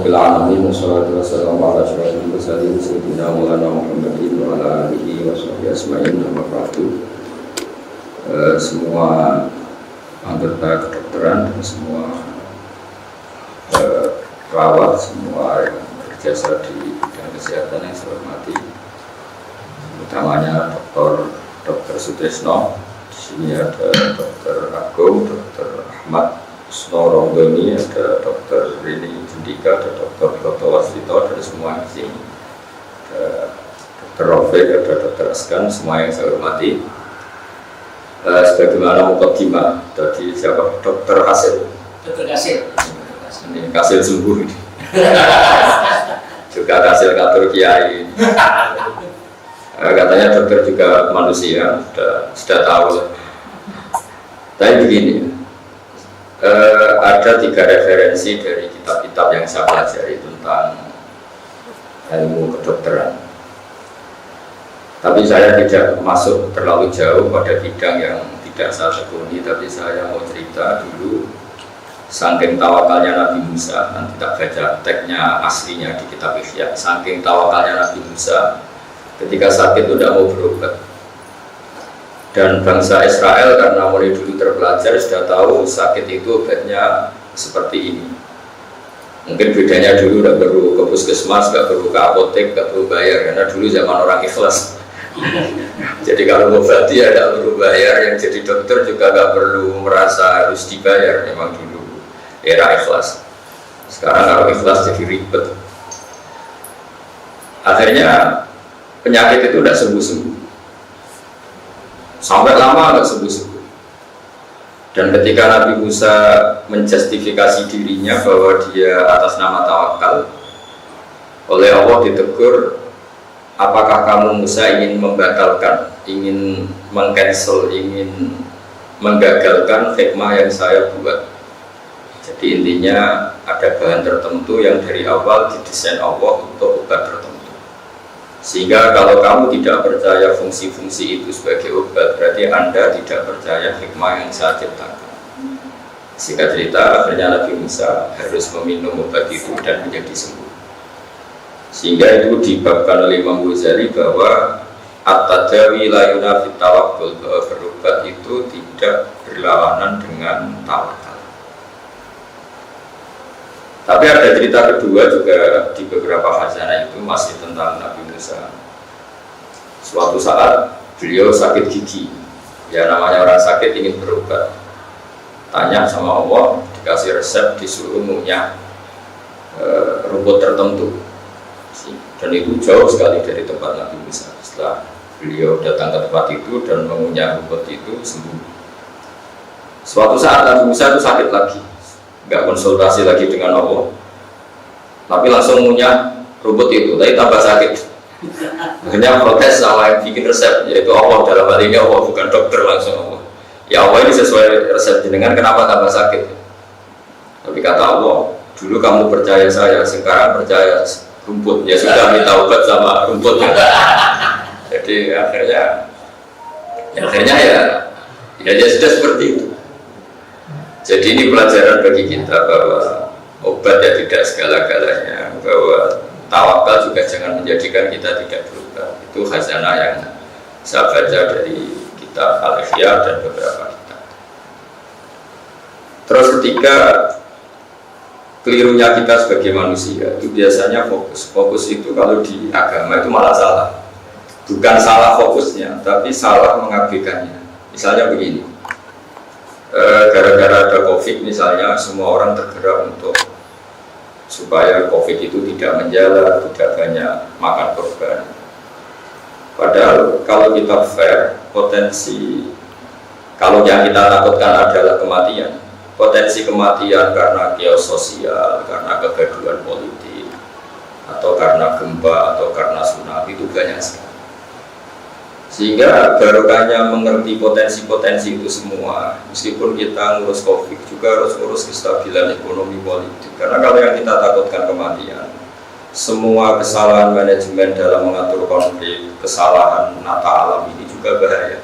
Rabbil alamin wassalatu wassalamu ala asyrofil mursalin sayyidina Maulana Muhammadin wa ala alihi wa sahbihi ajmain. Amma ba'du. Semua anggota kedokteran dan semua perawat, semua yang berjasa di bidang kesehatan yang saya hormati, utamanya Dr. Sutrisno. Di sini ada Dr. Agung, Dr. Ahmad Snorongoni, ada Dr. Rini Jendika, ada Dr. Broto Waslito, dan semua di sini. Ada Dr. Rafiq, ada Dr. Askan, semua yang saya hormati. Sebagaimana mukaddimah tadi siapa? Dr. Hasil. Dr. Kasil. Ini Kasil sungguh ini. Juga Kasil Katur Kiai. Katanya dokter juga manusia, sudah tahu. Tapi begini. Ada 3 referensi dari kitab-kitab yang saya pelajari tentang ilmu kedokteran. Tapi saya tidak masuk terlalu jauh pada bidang yang tidak saya tekuni, tapi saya mau cerita dulu saking tawakalnya Nabi Musa. Nanti tak baca teksnya aslinya di kitab Ihya. Saking tawakalnya Nabi Musa ketika sakit itu tidak mau berobat. Dan bangsa Israel karena mulai dulu terpelajar sudah tahu sakit itu obatnya seperti ini. Mungkin bedanya dulu tidak perlu ke puskesmas, tidak perlu ke apotek, tidak perlu bayar, karena dulu zaman orang ikhlas. Jadi kalau mengobati ya tidak perlu bayar, yang jadi dokter juga tidak perlu merasa harus dibayar. Memang dulu era ikhlas. Sekarang kalau ikhlas jadi ribet. Akhirnya penyakit itu tidak sembuh-sembuh. Sampai lama nggak sembuh-sembuh. Dan ketika Nabi Musa menjustifikasi dirinya bahwa dia atas nama tawakal, oleh Allah ditegur, apakah kamu Musa ingin membatalkan, ingin mengcancel, ingin menggagalkan hikmah yang saya buat. Jadi intinya ada bahan tertentu yang dari awal didesain Allah untuk obat tertentu. Sehingga kalau kamu tidak percaya fungsi-fungsi itu sebagai obat, berarti Anda tidak percaya hikmah yang saya ciptakan. Singkat cerita, akhirnya Nabi Musa harus meminum obat itu dan menjadi sembuh. Sehingga itu dibabkan oleh Imam Ghazali bahwa at-tadawi la yunafi tawakkul, bahwa berobat itu tidak berlawanan dengan tawakal. Tapi ada cerita kedua juga di beberapa khazanah itu masih tentang Nabi Musa. Suatu saat beliau sakit gigi. Ya namanya orang sakit ingin berobat. Tanya sama Allah, dikasih resep, disuruh ngunyah rumput tertentu. Dan itu jauh sekali dari tempat Nabi Musa. Setelah beliau datang ke tempat itu dan mengunyah rumput itu sembuh. Suatu saat Nabi Musa itu sakit lagi. Nggak konsultasi lagi dengan Allah, tapi langsung ngunyah rumput itu, tapi tambah sakit. Akhirnya protes sama yang bikin resep, yaitu Allah. Dalam hal ini Allah, bukan dokter, langsung Allah. Ya Allah, ini sesuai resep jenengan, kenapa tambah sakit? Tapi kata Allah, dulu kamu percaya saya, sekarang percaya rumput. Ya sudah, minta obat sama rumput. Jadi akhirnya ya sudah seperti itu. Jadi ini pelajaran bagi kita bahwa obat ya tidak segala-galanya, bahwa tawakal juga jangan menjadikan kita tidak berobat. Itu khazanah yang saya baca dari kitab Al-Ihya dan beberapa kitab. Terus ketiga, kelirunya kita sebagai manusia itu biasanya fokus itu kalau di agama itu malah salah. Bukan salah fokusnya, tapi salah mengabaikannya. Misalnya begini, gara-gara ada COVID misalnya, semua orang tergerak untuk supaya COVID itu tidak menjalar, tidak banyak makan korban. Padahal kalau kita fair, potensi kalau yang kita takutkan adalah kematian, potensi kematian karena chaos sosial, karena kegaduhan politik, atau karena gempa, atau karena tsunami itu banyak sekali. Sehingga barokahnya mengerti potensi-potensi itu semua, meskipun kita ngurus COVID juga harus ngurus kestabilan ekonomi politik. Karena kalau yang kita takutkan kematian, semua kesalahan manajemen dalam mengatur konflik, kesalahan nata alam ini juga bahaya.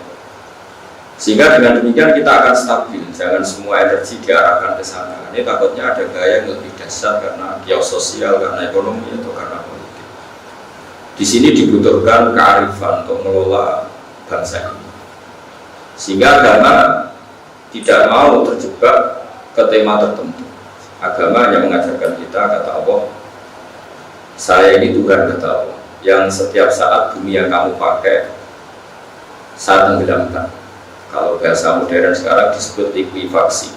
Sehingga dengan demikian kita akan stabil, jangan semua energi diarahkan ke sana. Ini takutnya ada gaya yang lebih dasar karena geososial, karena ekonomi atau karena politik. Di sini dibutuhkan kearifan untuk mengelola bangsa ini. Sehingga agama tidak mau terjebak ke tema tertentu. Agama yang mengajarkan kita, kata Allah, saya ini Tuhan, kata Allah, yang setiap saat bumi yang kamu pakai saat tenggelamkan. Kalau bahasa modern sekarang disebut likuifaksi.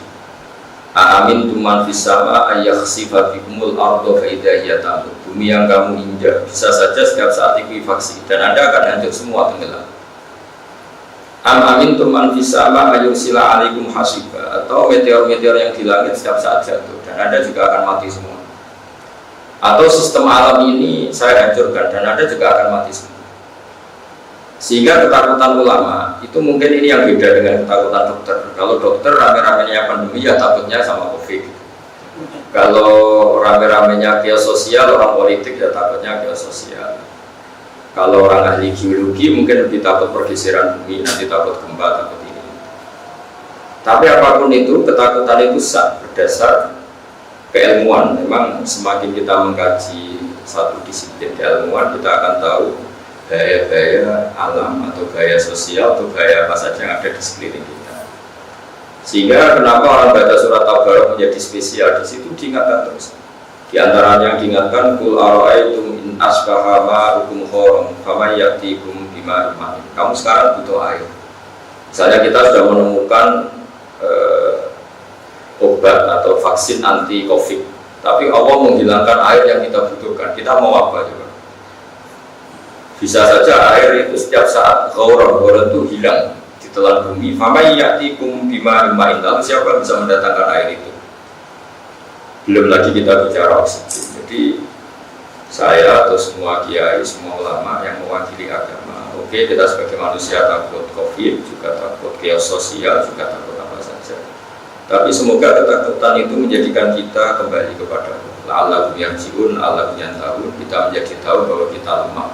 Amin tuman fisama ayakhsifa bikumul ardo faidahiyya tamut. Bumi yang kamu injak bisa saja setiap saat likuifaksi dan Anda akan hancur semua, tenggelam. Amin tuman fisama ayursila alaikum hasiba. Atau meteor-meteor yang di langit setiap saat jatuh dan Anda juga akan mati semua. Atau sistem alam ini saya hancurkan dan Anda juga akan mati semua. Sehingga ketakutan ulama itu mungkin ini yang beda dengan ketakutan dokter. Kalau dokter rame-ramenya pandemi ya takutnya sama COVID. Kalau rame-ramenya chaos sosial, orang politik ya takutnya chaos sosial. Kalau orang ahli geologi mungkin lebih takut pergeseran bumi, nanti takut gempa, takut ini. Tapi apapun itu, ketakutan itu sah berdasar keilmuan. Memang semakin kita mengkaji satu disiplin keilmuan, kita akan tahu gaya-gaya alam atau gaya sosial atau gaya apa saja yang ada di sekeliling kita. Sehingga kenapa orang baca surat Tabarok menjadi spesial di situ diingatkan terus. Di antaranya yang diingatkan kul ara'aitum in asbaha ma'ukum kharam fama ya'tikum bima iman. Kamu sekarang butuh air. Misalnya kita sudah menemukan obat atau vaksin anti Covid, tapi Allah menghilangkan air yang kita butuhkan. Kita mau apa coba? Bisa saja air itu setiap saat ghaurun itu hilang di telan bumi. Fama ya'tikum bima iman. Lalu siapa bisa mendatangkan air itu? Belum lagi kita bicara oksigen. Jadi saya atau semua kiai, semua ulama yang mewakili agama, oke, kita sebagai manusia takut Covid, juga takut chaos sosial, juga takut apa saja. Tapi semoga ketakutan itu menjadikan kita kembali kepada Allah yang jiun, Allah yang tahu. Kita menjadi tahu bahwa kita lemah,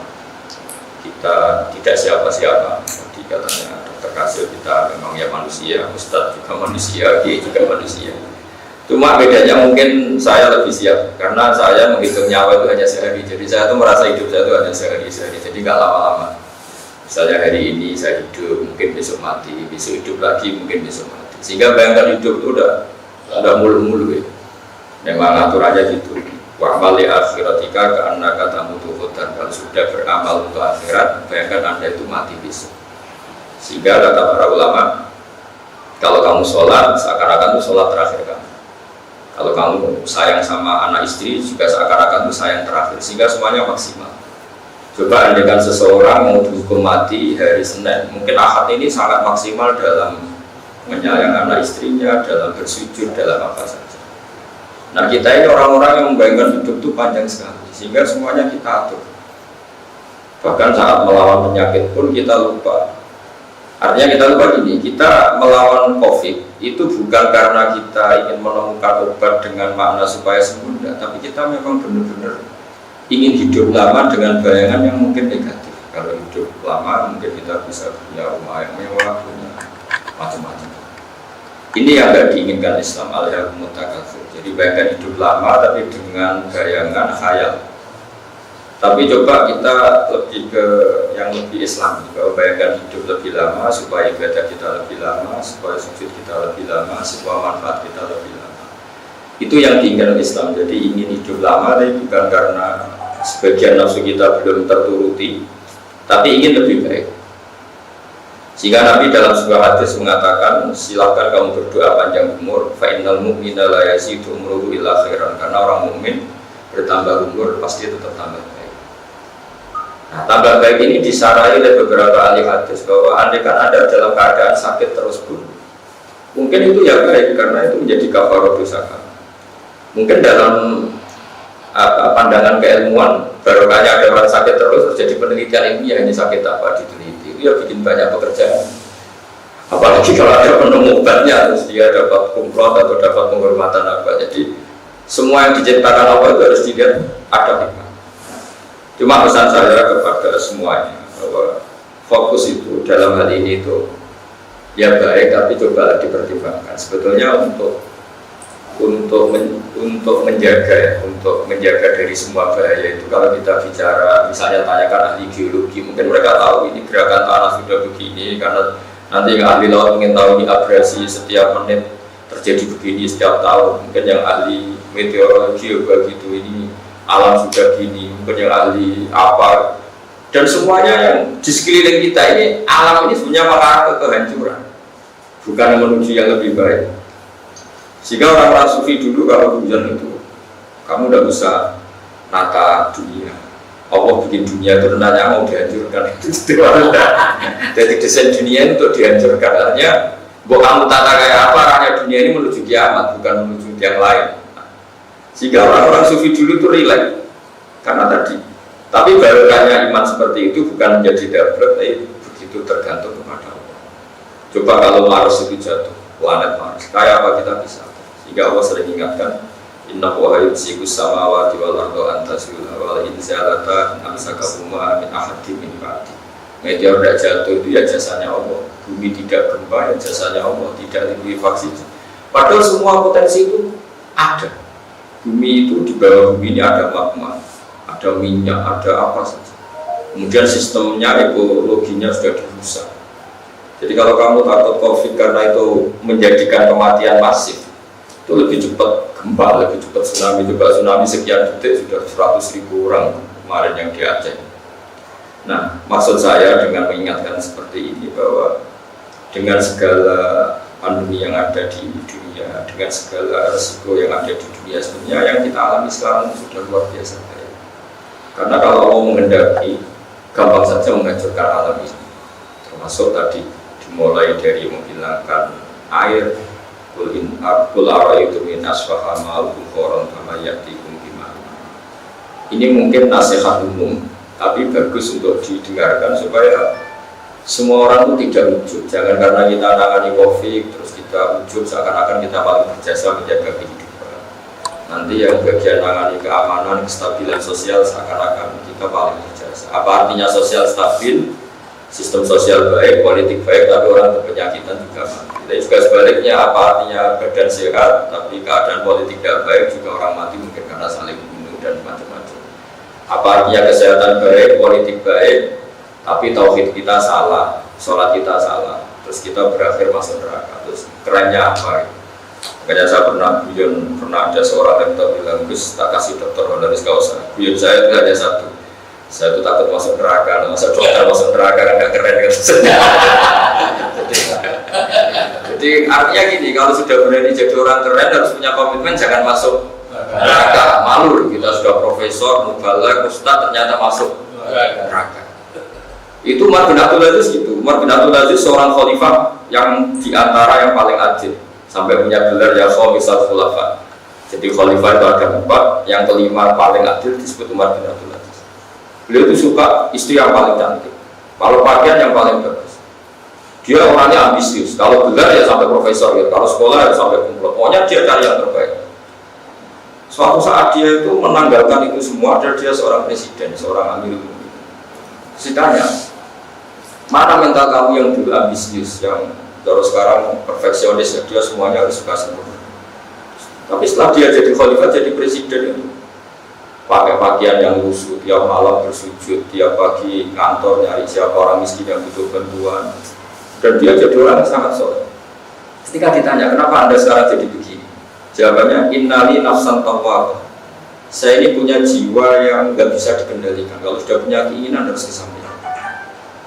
kita tidak siapa-siapa. Jadi katanya Dr. Kasil kita memang ya manusia, Ustadz juga manusia, Kiai juga manusia. Cuma bedanya mungkin saya lebih siap karena saya menghitung nyawa itu hanya sehari. Jadi saya tuh merasa hidup saya itu hanya sehari-sehari. Jadi nggak lama-lama. Misalnya hari ini saya hidup, mungkin besok mati, besok hidup lagi, mungkin besok mati. Sehingga bayangkan hidup itu udah mulu-mulu ya. Memang aturannya gitu. Wa amali akhiratika karena kata mutuhutan. Kalau sudah beramal untuk akhirat, bayangkan Anda itu mati besok. Sehingga kata para ulama, kalau kamu sholat, seakan-akan itu sholat terakhir kamu. Kalau kamu sayang sama anak istri, juga seakan-akan itu sayang terakhir. Sehingga semuanya maksimal. Coba andaikan seseorang mau dihukum mati hari Senin, mungkin Ahad ini sangat maksimal dalam menyayang anak istrinya, dalam bersujud, dalam apa saja. Nah kita ini orang-orang yang membayangkan hidup itu panjang sekali, sehingga semuanya kita atur. Bahkan saat melawan penyakit pun kita lupa. Artinya kita lupa gini, kita melawan COVID itu bukan karena kita ingin menemukan obat dengan makna supaya sembuh, tapi kita memang benar-benar ingin hidup lama dengan bayangan yang mungkin negatif. Kalau hidup lama mungkin kita bisa punya rumah yang mewah, punya macam-macam. Ini yang tidak diinginkan Islam, al-hakumut takatsur. Jadi bayangkan hidup lama tapi dengan bayangan khayal. Tapi coba kita lebih ke yang lebih Islam, bahwa bayangkan hidup lebih lama supaya ibadah kita lebih lama, supaya sujud kita lebih lama, supaya manfaat kita lebih lama. Itu yang diinginkan Islam. Jadi ingin hidup lama tapi bukan karena sebagian nafsu kita belum terturuti, tapi ingin lebih baik. Jika Nabi dalam sebuah hadis mengatakan, silakan kamu berdoa panjang umur, fa innal mu'mina la yazidu umruhu illa khairan. Karena orang mukmin bertambah umur pasti tetap tambah baik. Nah, tambah baik ini disarai oleh beberapa ahli hadis bahwa andaikan ada dalam keadaan sakit terus pun, mungkin itu ya baik karena itu menjadi kafarah dosa kamu. Mungkin dalam pandangan keilmuan, barokahnya ada orang sakit terus terjadi penelitian ilmiah ini sakit apa diteliti, itu ya bikin banyak pekerjaan. Apalagi kalau ada penemu obatnya, terus dia dapat kumplot atau dapat penghormatan apa. Jadi semua yang diciptakan apa itu harus dilihat ada hikmah. Cuma pesan saya kepada semuanya bahwa fokus itu dalam hal ini itu ya baik, tapi coba dipertimbangkan. Sebetulnya untuk menjaga dari semua bahaya itu, kalau kita bicara misalnya tanyakan ahli geologi, mungkin mereka tahu ini gerakan tanah sudah begini, karena nanti yang ahli laut ingin tahu ini abrasi setiap menit terjadi begini setiap tahun. Mungkin yang ahli meteorologi begitu, ini alam sudah gini, mungkin yang ahli apa, dan semuanya yang di sekeliling kita ini, alam ini sebenarnya mengarah ke kehancuran, bukan menuju yang lebih baik. Sehingga orang-orang sufi dulu kalau hujan itu, kamu udah bisa nata dunia. Allah bikin dunia itu renanya mau dihancurkan itu. Jadi desain dunia untuk dihancurkan. Artinya, buat kamu tata kayak apa, arahnya dunia ini menuju kiamat, bukan menuju yang lain. Sehingga orang-orang sufi dulu itu rileks karena tadi. Tapi barokahnya iman seperti itu bukan menjadi dablek, tapi begitu tergantung kepada Allah. Coba kalau Mars itu jatuh, planet Mars, kayak apa kita bisa? Sehingga Allah sering ingatkan, Inna huwa yumsikus samawati wal arda an tazula wal in zalata amsakahuma min ahadin min ba'di. Meteor tidak jatuh itu ya jasanya Allah. Bumi tidak gempa ya jasanya Allah, tidak likuifaksi. Padahal semua potensi itu ada. Bumi itu, di bawah bumi ini ada magma, ada minyak, ada apa saja. Kemudian sistemnya, ekologinya sudah dirusak. Jadi kalau kamu takut COVID karena itu menjadikan kematian masif, itu lebih cepat gempa, lebih cepat tsunami. Coba tsunami sekian detik sudah 100.000 orang kemarin yang di Aceh. Nah, maksud saya dengan mengingatkan seperti ini bahwa dengan segala pandemi yang ada di dunia, dengan segala resiko yang ada di dunia, sebenarnya yang kita alami sekarang sudah luar biasa. Karena kalau Allah menghendaki, gampang saja menghancurkan alam ini. Termasuk tadi dimulai dari menghilangkan air. Kul ara'aytum min asfaha ma'akum khoron kama ya'tikum bima'an. Ini mungkin nasihat umum, tapi bagus untuk didengarkan supaya semua orang itu tidak ujub. Jangan karena kita tangani COVID terus kita ujub seakan-akan kita paling berjasa menjaga kehidupan. Nanti yang bagian tangani keamanan, kestabilan sosial seakan-akan kita paling berjasa. Apa artinya sosial stabil? Sistem sosial baik, politik baik, tapi orang berpenyakitan juga mati. Dan juga sebaliknya, apa artinya badan sehat, tapi keadaan politik tidak baik, juga orang mati mungkin karena saling membunuh dan macam-macam. Apa artinya kesehatan baik, politik baik, tapi tauhid kita salah, sholat kita salah, terus kita berakhir masuk neraka. Terus kerennya apa? Makanya saya pernah ada seorang dokter bilang, Gus, tak kasih dokter honoris causa. Guyon saya itu hanya satu. Saya tuh takut masuk neraka, masa dokter masuk neraka kan gak keren kan. Jadi artinya gini, kalau sudah berani jadi orang keren harus punya komitmen jangan masuk neraka. Malu kita sudah profesor, mubalagh, ustadz ternyata masuk neraka. Itu Umar bin Abdul Aziz gitu. Umar bin Abdul Aziz seorang khalifah yang diantara yang paling adil, sampai punya gelar ya khamisat khulafa. Jadi khalifah itu ada 4, yang kelima paling adil disebut Umar bin Abdul Aziz. Beliau itu suka istri yang paling cantik, kalau pakaian yang paling bagus. Dia orangnya ambisius, kalau gelar ya sampai profesor, ya. Kalau sekolah ya sampai kumlot. Pokoknya dia cari yang terbaik. Suatu saat dia itu menanggalkan itu semua, dan dia seorang presiden, seorang amirul mukminin. Ditanya, mana mental kamu yang dulu ambisius, yang terus sekarang perfeksionis, ya, dia semuanya harus suka sempurna. Tapi setelah dia jadi khalifah, jadi presiden itu pakai pakaian yang lusuh, tiap malam bersujud, tiap pagi kantor nyari siapa orang miskin yang butuh bantuan, dan dia jadi orang yang sangat soleh. Ketika ditanya, kenapa Anda sekarang jadi begini? Jawabannya, innali nafsan tawwabah. Saya ini punya jiwa yang nggak bisa dikendalikan. Kalau sudah punya keinginan harus disampaikan.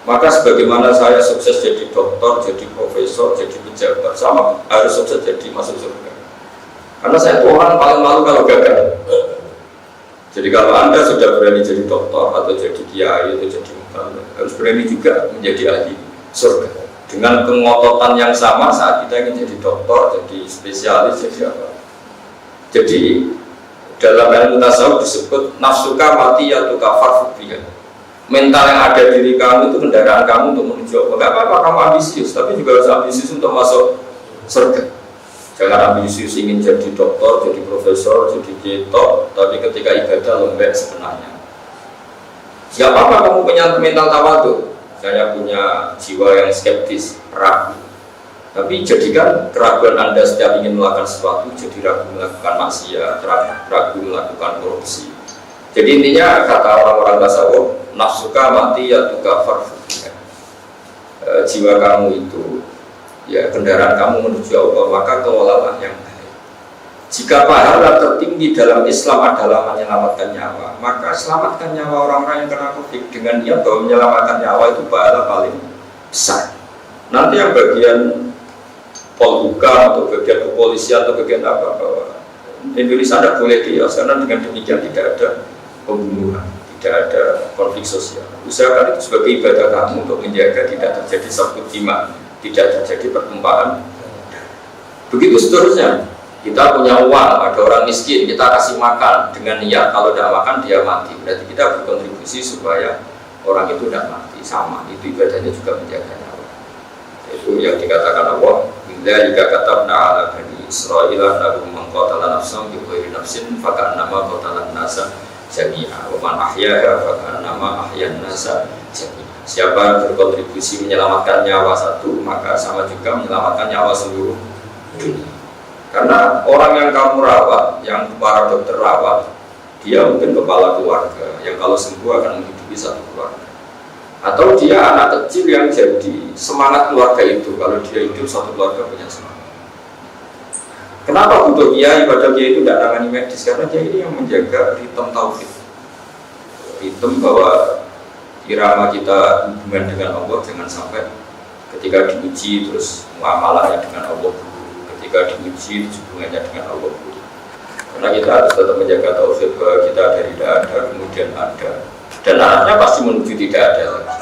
Maka sebagaimana saya sukses jadi dokter, jadi profesor, jadi pejabat, sama harus sukses jadi masuk surga. Karena saya orang paling malu kalau gagal. Jadi kalau Anda sudah berani jadi dokter atau jadi kiai atau jadi mubalagh, harus berani juga menjadi ahli surga. Dengan kengototan yang sama saat kita ingin jadi dokter, jadi spesialis, jadi apa. Jadi dalam ilmu tasawuf disebut nafsuka mati ya tukafar fubiyah. Mental yang ada di diri kamu itu kendaraan kamu untuk menuju apa. Enggak apa-apa kamu ambisius, tapi juga harus ambisius untuk masuk surga. Jangan ambisius ingin jadi dokter, jadi profesor, jadi ketok, tapi ketika ibadah lembek sebenarnya. Siapa apa kamu punya mental tawadhu, saya punya jiwa yang skeptis, ragu. Tapi jadikan keraguan Anda setiap ingin melakukan sesuatu jadi ragu melakukan maksiat, ragu melakukan korupsi. Jadi intinya kata orang-orang tasawuf, nafsuka mati ya tukafar. Jiwa kamu itu, ya kendaraan kamu menuju Allah, maka kelolalah yang baik. Jika pahala tertinggi dalam Islam adalah menyelamatkan nyawa, maka selamatkan nyawa orang-orang yang kena COVID dengan niat bahwa menyelamatkan nyawa itu pahala paling besar. Nanti yang bagian Polhukam atau bagian kepolisian atau bagian apa bahwa Indonesia tidak boleh kios karena dengan demikian tidak ada pembunuhan, tidak ada konflik sosial. Usahakan itu sebagai ibadah kamu untuk menjaga tidak terjadi sabtu jima, tidak terjadi pertumpahan. Begitu seterusnya. Kita punya uang, ada orang miskin, kita kasih makan dengan niat kalau tidak makan dia mati. Berarti kita berkontribusi supaya orang itu tidak mati. Sama, itu ibadahnya juga menjaga nyawa. Itu yang dikatakan Allah. Bila jika katabna ala bani Israila nabu mengqatala nafsan bi ghairi nafsin faka'annama qatala nasa jami'a wa man ahyaha faka'annama ahyan nasa jami'a. Siapa yang berkontribusi menyelamatkan nyawa satu, maka sama juga menyelamatkan nyawa seluruh dunia. Karena orang yang kamu rawat, yang para dokter rawat, dia mungkin kepala keluarga yang kalau sembuh akan menghidupi satu keluarga. Atau dia anak kecil yang jadi semangat keluarga itu kalau dia hidup satu keluarga punya semangat. Kenapa butuh kiai? Padahal kiai itu tidak nangani medis karena dia ini yang menjaga ritme tauhid, ritme bahwa irama kita hubungan dengan Allah jangan sampai ketika diuji terus muamalahnya dengan Allah dulu, ketika diuji hubungannya dengan Allah dulu. Karena kita harus tetap menjaga tauhid bahwa kita dari tidak ada kemudian ada. Dan arahnya pasti menuju tidak ada lagi.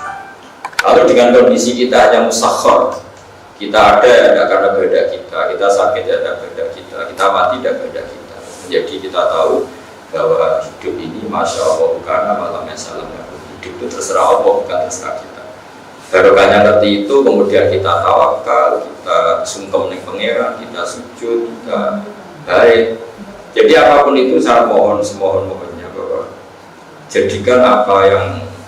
Lalu dengan kondisi kita hanya musakhkhar, kita ada ya karena kehendak kita sakit ya ada kehendak kita mati ya kehendak kita. Jadi kita tahu bahwa hidup ini masya Allah karena malamnya salam hidup itu terserah Allah bukan terserah kita. Barokahnya ngerti itu kemudian kita tawakal, kita sungkem ning pangeran, kita sujud, kita baik. Jadi apapun itu saya mohon semohon-mohonnya bahwa jadikan apa yang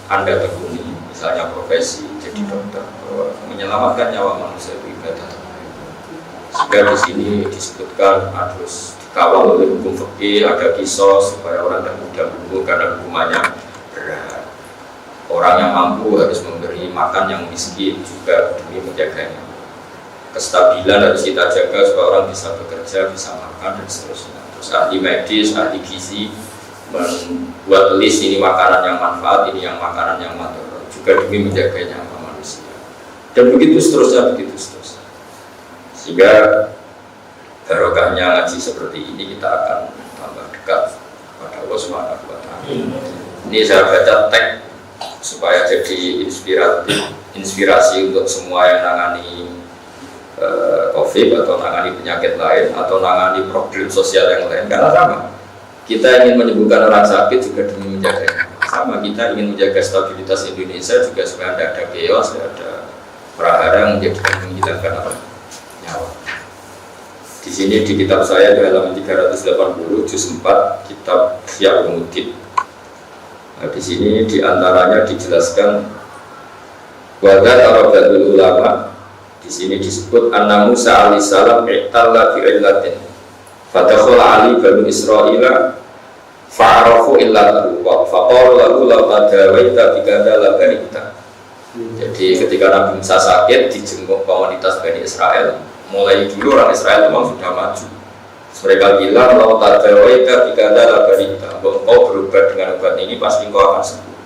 Anda tekuni, misalnya profesi, jadi dokter, menyelamatkan nyawa manusia itu ibadah. Sehingga di sini disebutkan harus dikawal oleh hukum fikih, ada kisos supaya orang tidak mudah bunuh karena hukumannya berat. Orang yang mampu harus memberi makan yang miskin juga demi menjaganya. Kestabilan harus kita jaga supaya orang bisa bekerja, bisa makan dan seterusnya. Terus ahli medis, ahli gizi membuat list ini makanan yang manfaat, ini yang makanan yang madharat juga demi menjaga nyawa manusia. Dan begitu seterusnya. Sehingga barokahnya ngaji seperti ini kita akan tambah dekat pada Allah Subhanahu wa Ta'ala. Ini saya baca teks supaya jadi inspirasi untuk semua yang nangani COVID atau nangani penyakit lain atau nangani problem sosial yang lain. Karena sama. Kita ingin menyembuhkan orang sakit juga demi menjaga sama, kita ingin menjaga stabilitas Indonesia juga supaya tidak ada chaos, tidak ada prahara yang menghilangkan nyawa. Di sini di kitab saya di halaman 380 juz 4 kitab Ihya Ulumuddin. Nah, di sini diantaranya dijelaskan wada tarabatul ulama. Di sini disebut anna Musa alaihissalam i'talla fi illatin fadakhala ali banu Israila fa'arafu illatahu wa faqalu lahu law tadawaita bikada la barita. Jadi ketika Nabi Musa sakit dijenguk komunitas Bani Israel, mulai dulu orang Israel memang sudah maju. Mereka bilang law tadawaita bikada la barita, engkau berobat dengan obat ini pasti engkau akan sembuh.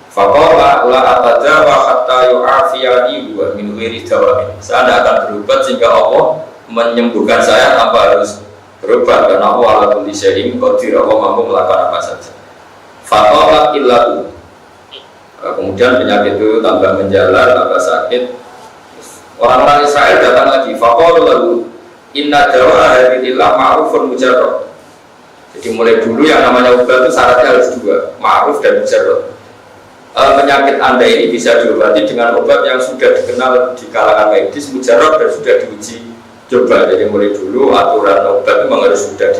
Faqala la atadawa hatta yu'afiyani wa min ghairi dawain. Saya tidak akan berobat sehingga Allah menyembuhkan saya tanpa harus berobat karena Allah ala kulli syai'in qadir, Allah mampu melakukan apa saja. Faqalat illahu. Kemudian penyakit itu tambah menjalar, tambah sakit. Orang-orang Israel datang lagi. Faqalu lahu inna dawa hadhillah ma'rufun mujarrad. Jadi mulai dulu yang namanya obat itu syaratnya harus dua, ma'ruf dan mujarrad. Penyakit Anda ini bisa diobati dengan obat yang sudah dikenal di kalangan medis, mujarrad dan sudah diuji coba. Jadi mulai dulu aturan obat memang harus sudah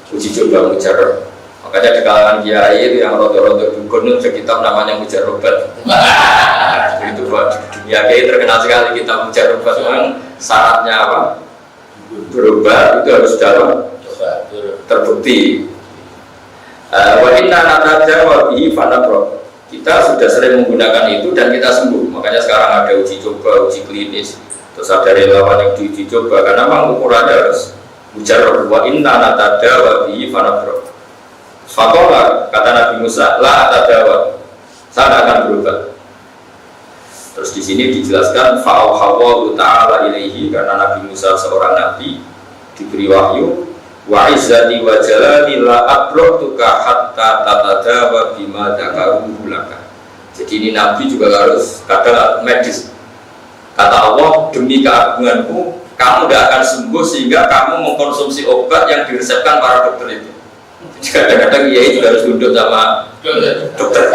uji coba mujarrad. Makanya di kalangan kiai itu yang rodo-rodo dukun itu kitab namanya mujarrad obat. Itu buat dunia kayak terkenal sekali kita mujarab memang syaratnya apa? Berubah itu harus dalam terbukti. Wa inna nataja wa bihi fanabro. Kita sudah sering menggunakan itu dan kita sembuh. Makanya sekarang ada uji coba, uji klinis. Terus ada relawan yang diuji coba karena memang ukurannya harus mujarab. Wa inna nataja wa bihi fanabro. Fakola kata Nabi Musa, la atadawa, saya akan berubah. Terus di sini dijelaskan fa'auhawa ta'ala ilaihi karena Nabi Musa seorang nabi diberi wahyu. Wa izzati wa jalali la abratuka hatta tatadawa bima dzakaruhu laka. Jadi ini nabi juga harus kadang medis. Kata Allah, demi keagunganku kamu tidak akan sembuh sehingga kamu mengkonsumsi obat yang diresepkan para dokter itu. Jadi kadang-kadang ya juga harus duduk sama dokter.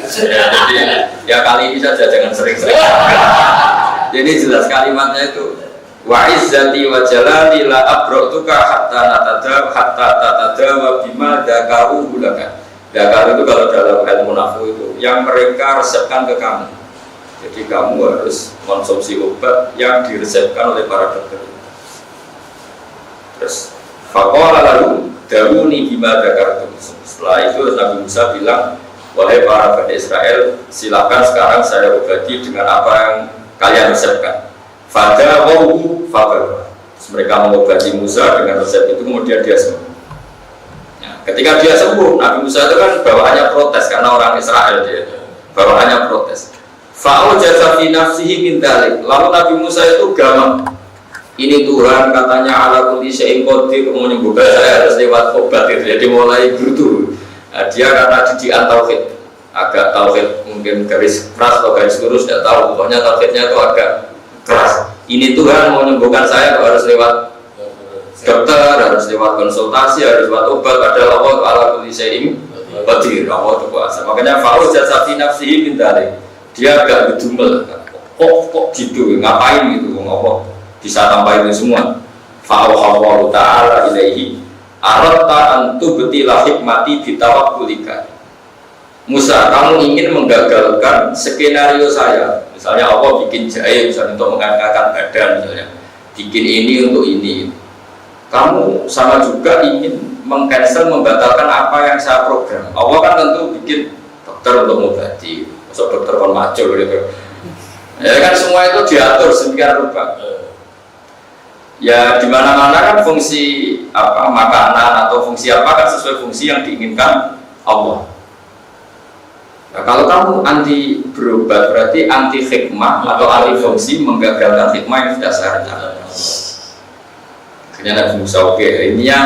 Jadi ya kali ini saja jangan sering-sering. Jadi jelas kalimatnya itu wa izzati wa jalali la abratuka hatta tatada wa bima dzakaruhu laka. Dzakar itu kalau dalam ilmu nahwu itu yang mereka resepkan ke kamu. Jadi kamu harus konsumsi obat yang diresepkan oleh para dokter. Terus faqala lalu dawuni bima dzakartum. Setelah itu Nabi Musa bilang, wahai para Bani Israel, silakan sekarang saya obati dengan apa yang kalian resepkan. Fada wahu fabar. Mereka mengobati Musa dengan resep itu, kemudian dia sembuh. Nah, ketika dia sembuh, Nabi Musa itu kan bawaannya protes karena orang Israel dia, bawaannya protes. Fa'au jasa fi nafsihi min dzalik. Lalu Nabi Musa itu gamang. Ini Tuhan katanya ala kulli syai'in qadir, menyembuhkan saya harus lewat obat itu. Jadi mulai grutu. Nah, dia karena didikan tauhid, agak tauhid mungkin garis keras atau garis lurus tidak tahu, pokoknya tauhidnya itu agak keras. Ini Tuhan mau menyembuhkan saya harus lewat dokter, harus lewat konsultasi, harus lewat obat. Padahal Allah ala kulli syai'in qadir, Allah itu kuasa. Makanya fa'u jasa fi nafsihi min dzalik. Dia agak gedumel. Kok gitu, ngapain gitu ngomong bisa tambah itu semua. Fa'auhawa ta'ala ilaihi aratta antu betilah hikmati bitawakkulika. Musa, kamu ingin menggagalkan skenario saya. Misalnya Allah bikin jahe misalnya untuk mengangkat badan misalnya, bikin ini untuk ini. Kamu sama juga ingin mengcancel, membatalkan apa yang saya program. Allah kan tentu bikin dokter untuk mengobati, masuk dokter kon macul gitu. Ya kan semua itu diatur sedemikian rupa. Ya di mana-mana kan fungsi apa makanan atau fungsi apa kan sesuai fungsi yang diinginkan Allah. Nah, kalau kamu anti berobat berarti anti hikmah atau anti fungsi, menggagalkan hikmah yang sudah saya rencanakan. Akhirnya Nabi Musa intinya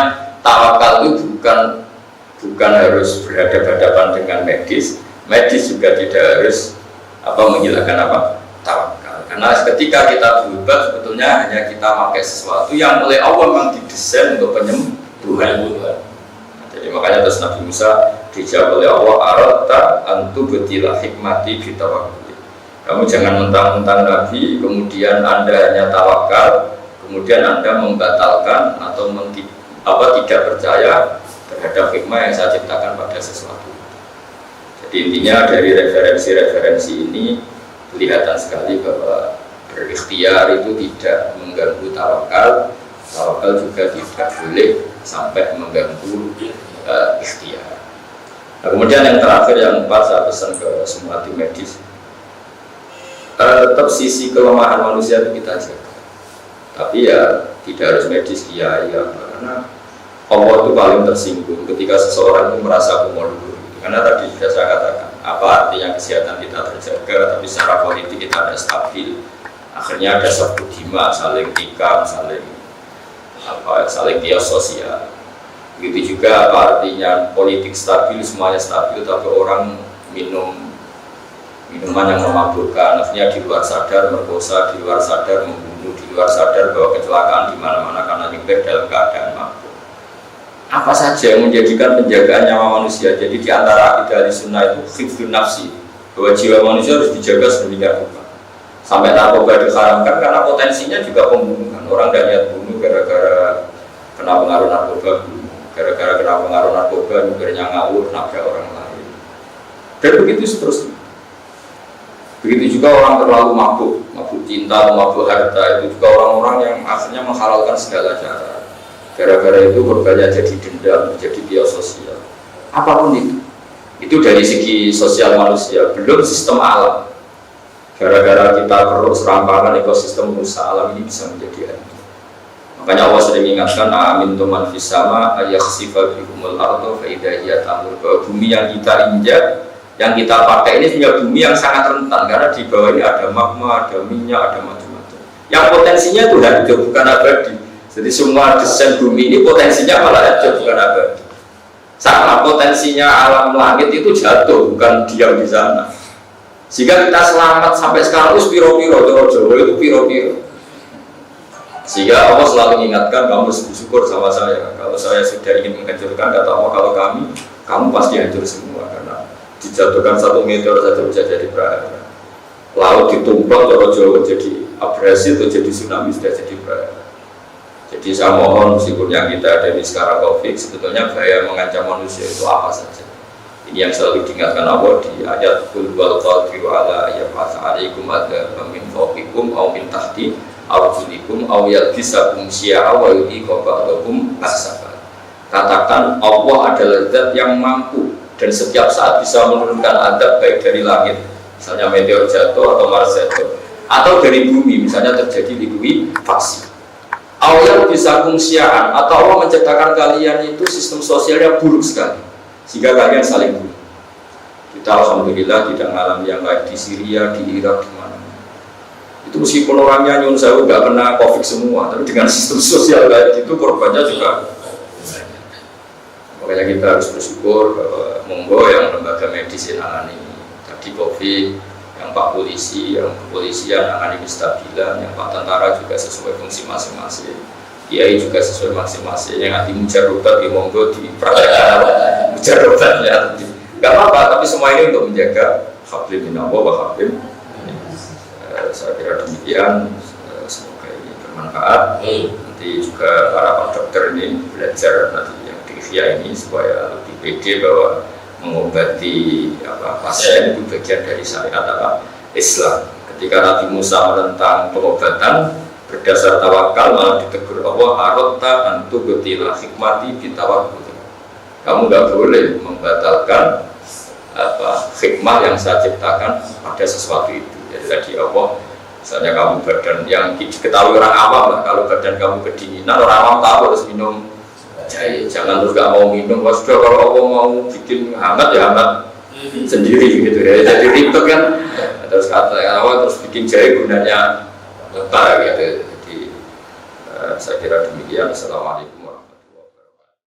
tawakal itu bukan harus berhadapan-hadapan dengan medis juga tidak harus menghilangkan tawakal. Karena ketika kita berobat sebetulnya hanya kita pakai sesuatu yang oleh Allah memang didesain untuk penyembuhan. Jadi makanya terus Nabi Musa dijawab oleh Allah, aratta antu betilah hikmati bitawakkul. Kamu jangan mentang-mentang Nabi kemudian Anda hanya tawakal, kemudian Anda membatalkan atau tidak percaya terhadap hikmah yang saya ciptakan pada sesuatu. Jadi intinya dari referensi-referensi ini kelihatan sekali bahwa berikhtiar itu tidak mengganggu tawakal juga tidak boleh sampai mengganggu ikhtiar. Nah, kemudian yang terakhir yang empat saya pesan ke semua tim medis, tetap sisi kelemahan manusia itu kita jaga. Tapi ya tidak harus medis kiai karena Allah itu paling tersinggung ketika seseorang itu merasa kumur. Karena tadi sudah saya katakan apa artinya kesehatan kita terjaga, tapi secara politik kita ada stabil. Akhirnya ada satu dima, saling tikam, saling kios sosial. Begitu juga apa artinya politik stabil, semuanya stabil, tapi orang minum minuman yang memabukkan, akhirnya di luar sadar merkosa, di luar sadar membunuh, di luar sadar bahwa kecelakaan di mana-mana karena nyetir dalam keadaan mabuk. Apa saja yang menjadikan penjagaan nyawa manusia. Jadi di antara akidah Ahlussunnah itu hifdzun nafsi, bahwa jiwa manusia harus dijaga sedemikian rupa. Sampai narkoba diharamkan karena potensinya juga pembunuhan. Orang tidak niat bunuh gara-gara kena pengaruh narkoba, gara-gara kena pengaruh narkoba nyupirnya ngawur, nabrak orang lain. Dan begitu seterusnya. Begitu juga orang terlalu mabuk cinta atau mabuk harta, itu juga orang-orang yang akhirnya menghalalkan segala cara. Gara-gara itu korbannya jadi dendam, jadi biaya sosial. Apapun itu dari segi sosial manusia, belum sistem alam. Gara-gara kita perlu serampangan ekosistem rusak alam ini bisa menjadi hancur. Makanya Allah sering ingatkan, amin tuman fisama ayakhsifa bihumul ardo faidahiyat amur, bahwa bumi yang kita injak, yang kita pakai ini punya bumi yang sangat rentan karena di bawah ini ada magma, ada minyak, ada macam-macam. Yang potensinya itu hancur bukan abadi. Jadi semua desain bumi ini potensinya malah hancur bukan abadi. Sama potensinya alam langit itu jatuh bukan diam di sana. Sehingga kita selamat sampai sekarang itu piro-piro, Jawa itu piro-piro. Sehingga Allah selalu mengingatkan kamu harus bersyukur sama saya. Kalau saya sudah ingin menghancurkan, kata Allah, kalau kamu pasti hancur semua karena dijatuhkan satu meteor saja bisa jadi praharan. Laut ditumpah Jawa jadi abrasi atau jadi tsunami sudah jadi praharan. Jadi saya mohon meskipun yang kita ada di sekarang COVID, sebetulnya bahaya mengancam manusia itu apa saja. Ini yang selalu diingatkan Allah di ayat Qul wal qadiru ala ayyab'atsa 'alaikum adzaban min fawqikum aw min tahti arjulikum aw yalbisakum syi'a wa yudhiqa ba'dakum ba'sa. Katakan Allah adalah zat yang mampu dan setiap saat bisa menurunkan azab baik dari langit, misalnya meteor jatuh atau Mars jatuh, atau dari bumi, misalnya terjadi likuifaksi. Allah bisa fungsian atau Allah menciptakan kalian itu sistem sosialnya buruk sekali sehingga kalian saling bunuh. Kita alhamdulillah tidak mengalami yang baik di Syria, di Irak, di mana. Itu meskipun orangnya nyun sewu nggak kena COVID semua, tapi dengan sistem sosial kayak gitu korbannya juga. Makanya kita harus bersyukur bahwa monggo yang lembaga medis yang menangani tadi COVID, yang Pak Polisi, yang kepolisian menangani kestabilan, yang Pak Tentara juga sesuai fungsi masing-masing, Kiai juga sesuai masing-masing, yang nanti mujarobat di monggo dipraktekkan mujarobatnya, nggak apa-apa, tapi semua ini untuk menjaga hablim minallah wa hablim. Saya kira demikian, semoga ini bermanfaat. Nanti juga para pak dokter ini belajar nanti yang di via ini supaya lebih pede bahwa mengobati pasien itu bagian dari syariat Islam. Ketika Nabi Musa menentang pengobatan berdasar tawakal, malah ditegur Allah, arota antu betila hikmati bitawakul. Kamu nggak boleh membatalkan hikmah yang saya ciptakan pada sesuatu itu. Jadi tadi Allah, misalnya kamu badan yang diketahui orang awam lah, kalau badan kamu kedinginan, orang awam tahu harus minum jahe, jangan terus gak mau minum. Sudah kalau Allah mau bikin hangat ya hangat sendiri gitu ya, jadi ribet kan. Terus kata awal terus bikin jahe gunanya lebar gitu. Jadi saya kira demikian. Assalamualaikum.